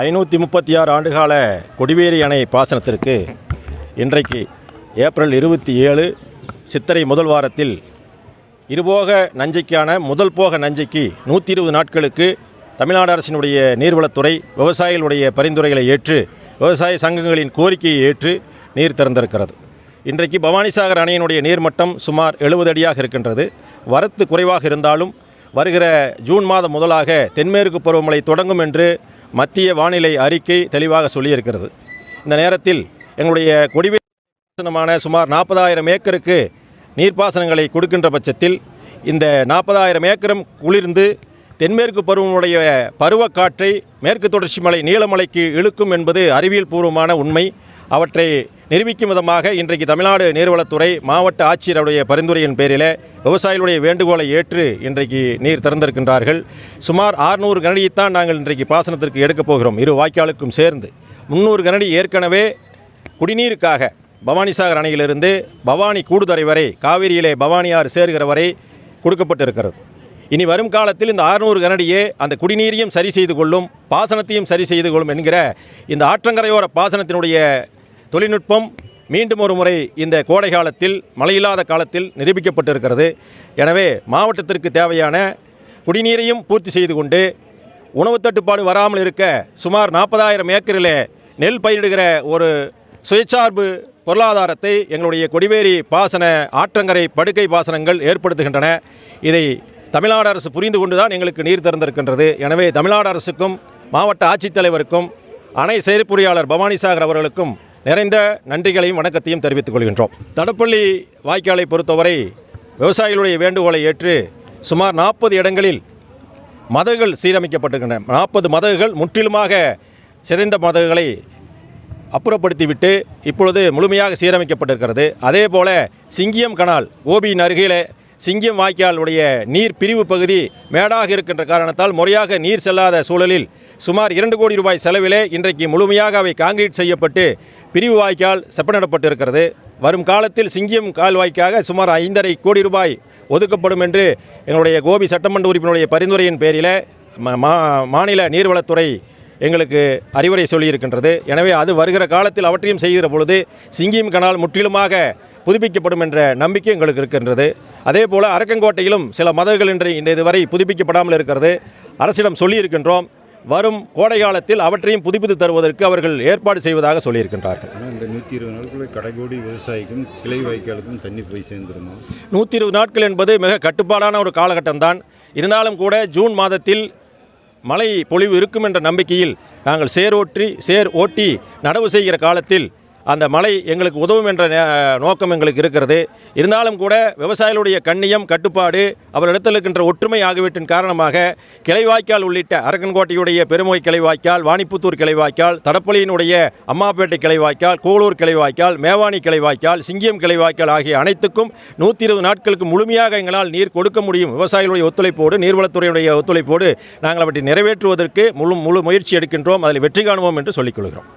536 ஆண்டுகால கொடிவேரி அணை பாசனத்திற்கு இன்றைக்கு ஏப்ரல் 27 சித்திரை முதல் வாரத்தில் இருபோக நஞ்சைக்கான முதல் போக நஞ்சைக்கு 120 நாட்களுக்கு தமிழ்நாடு அரசினுடைய நீர்வளத்துறை விவசாயிகளுடைய பரிந்துரைகளை ஏற்று விவசாய சங்கங்களின் கோரிக்கையை ஏற்று நீர் திறந்திருக்கிறது. இன்றைக்கு பவானிசாகர் அணையினுடைய நீர்மட்டம் சுமார் 70 அடியாக இருக்கின்றது. வரத்து குறைவாக இருந்தாலும் வருகிற ஜூன் மாதம் முதலாக தென்மேற்கு பருவமழை தொடங்கும் என்று மத்திய வானிலை அறிக்கை தெளிவாக சொல்லியிருக்கிறது. இந்த நேரத்தில் எங்களுடைய கொடிவேரி பாசனமான சுமார் 40,000 ஏக்கருக்கு நீர்ப்பாசனங்களை கொடுக்கின்ற பட்சத்தில் இந்த 40,000 ஏக்கரும் குளிர்ந்து தென்மேற்கு பருவமுடைய பருவக்காற்றை மேற்கு தொடர்ச்சி மலை நீலமலைக்கு இழுக்கும் என்பது அறிவியல் பூர்வமான உண்மை. அவற்றை நிரூபிக்கும் விதமாக இன்றைக்கு தமிழ்நாடு நீர்வளத்துறை மாவட்ட ஆட்சியருடைய பரிந்துரையின் பேரில் விவசாயிகளுடைய வேண்டுகோளை ஏற்று இன்றைக்கு நீர் திறந்திருக்கின்றார்கள். சுமார் 600 கனடியைத்தான் நாங்கள் இன்றைக்கு பாசனத்திற்கு எடுக்கப் போகிறோம். இரு வாய்க்காலுக்கும் சேர்ந்து 300 கனடி ஏற்கனவே குடிநீருக்காக பவானிசாகர் அணையிலிருந்து பவானி கூடுதுறை வரை காவிரியிலே பவானி ஆறு சேர்கிற வரை கொடுக்கப்பட்டிருக்கிறது. இனி வரும் காலத்தில் இந்த 600 கனடியே அந்த குடிநீரையும் சரி செய்து கொள்ளும், பாசனத்தையும் சரி செய்து கொள்ளும் என்கிற இந்த ஆற்றங்கரையோர பாசனத்தினுடைய தொழில்நுட்பம் மீண்டும் ஒரு முறை இந்த கோடை காலத்தில் மழையில்லாத காலத்தில் நிரூபிக்கப்பட்டிருக்கிறது. எனவே மாவட்டத்திற்கு தேவையான குடிநீரையும் பூர்த்தி செய்து கொண்டு உணவு தட்டுப்பாடு வராமல் இருக்க சுமார் 40,000 ஏக்கரில் நெல் பயிரிடுகிற ஒரு சுயசார்பு பொருளாதாரத்தை எங்களுடைய கொடிவேரி பாசன ஆற்றங்கரை படுக்கை பாசனங்கள் ஏற்படுத்துகின்றன. இதை தமிழ்நாடு அரசு புரிந்து கொண்டுதான் எங்களுக்கு நீர் திறந்திருக்கின்றது. எனவே தமிழ்நாடு அரசுக்கும் மாவட்ட ஆட்சித்தலைவருக்கும் அணை செயற்பொறியாளர் பவானிசாகர் அவர்களுக்கும் நிறைந்த நன்றிகளையும் வணக்கத்தையும் தெரிவித்துக் கொள்கின்றோம். தடப்பள்ளி வாய்க்காலை பொறுத்தவரை விவசாயிகளுடைய வேண்டுகோளை ஏற்று சுமார் 40 இடங்களில் மதகுகள் சீரமைக்கப்பட்டிருக்கின்றன. 40 மதகுகள் முற்றிலுமாக சிதைந்த மதகுகளை அப்புறப்படுத்திவிட்டு இப்பொழுது முழுமையாக சீரமைக்கப்பட்டிருக்கிறது. அதே போல சிங்கியம் கனால் ஓபியின் அருகில் சிங்கியம் வாய்க்காலுடைய நீர் பிரிவு பகுதி மேடாக இருக்கின்ற காரணத்தால் முறையாக நீர் செல்லாத சூழலில் சுமார் 2 கோடி ரூபாய் செலவிலே இன்றைக்கு முழுமையாக அவை காங்கிரீட் செய்யப்பட்டு பிரிவு வாய்க்கால் செப்பனிடப்பட்டிருக்கிறது. வரும் காலத்தில் சிங்கியம் கால்வாய்க்காக சுமார் 5.5 கோடி ரூபாய் ஒதுக்கப்படும் என்று எங்களுடைய கோபி சட்டமன்ற உறுப்பினருடைய பரிந்துரையின் பேரில் மாநில நீர்வளத்துறை எங்களுக்கு அறிவுரை சொல்லியிருக்கின்றது. எனவே அது வருகிற காலத்தில் அவற்றையும் செய்கிற பொழுது சிங்கியம் கனால் முற்றிலுமாக புதுப்பிக்கப்படும் என்ற நம்பிக்கை எங்களுக்கு இருக்கின்றது. அதே போல் அரக்கங்கோட்டையிலும் சில மதகுகள் இன்று இதுவரை புதுப்பிக்கப்படாமல் இருக்கிறது. அரசிடம் சொல்லியிருக்கின்றோம். வரும் கோடை காலத்தில் அவற்றையும் புதுப்பித்து தருவதற்கு அவர்கள் ஏற்பாடு செய்வதாக சொல்லியிருக்கின்றார்கள். இந்த 120 நாட்களில் கடைகோடி விவசாயிக்கும் கிளை வாய்க்காலுக்கும் தண்ணி போய் சேர்ந்துருமா? 120 நாட்கள் என்பது மிக கட்டுப்பாடான ஒரு காலகட்டம்தான். இருந்தாலும் கூட ஜூன் மாதத்தில் மழை பொழிவு இருக்கும் என்ற நம்பிக்கையில் நாங்கள் சேர் ஓட்டி நடவு செய்கிற காலத்தில் அந்த மழை எங்களுக்கு உதவும் என்ற நோக்கம் எங்களுக்கு இருக்கிறது. இருந்தாலும் கூட விவசாயிகளுடைய கண்ணியம் கட்டுப்பாடு அவரிடத்தில் இருக்கின்ற ஒற்றுமை ஆகியவற்றின் காரணமாக கிளைவாய்க்கால் உள்ளிட்ட அரக்கன்கோட்டையுடைய பெருமுகை கிளைவாய்க்கால், வாணிப்புத்தூர் கிளைவாய்க்கால், தடப்பள்ளியினுடைய அம்மாப்பேட்டை கிளைவாய்க்கால், கூளூர் கிளைவாய்க்கால், மேவானி கிளைவாய்க்கால், சிங்கியம் கிளைவாய்க்கால் ஆகிய அனைத்துக்கும் 120 நாட்களுக்கு முழுமையாக எங்களால் நீர் கொடுக்க முடியும். விவசாயிகளுடைய ஒத்துழைப்போடு நீர்வளத்துறையுடைய ஒத்துழைப்போடு நாங்கள் அவற்றை நிறைவேற்றுவதற்கு முழு முயற்சி எடுக்கின்றோம். அதில் வெற்றி காணுவோம் என்று சொல்லிக் கொள்கிறோம்.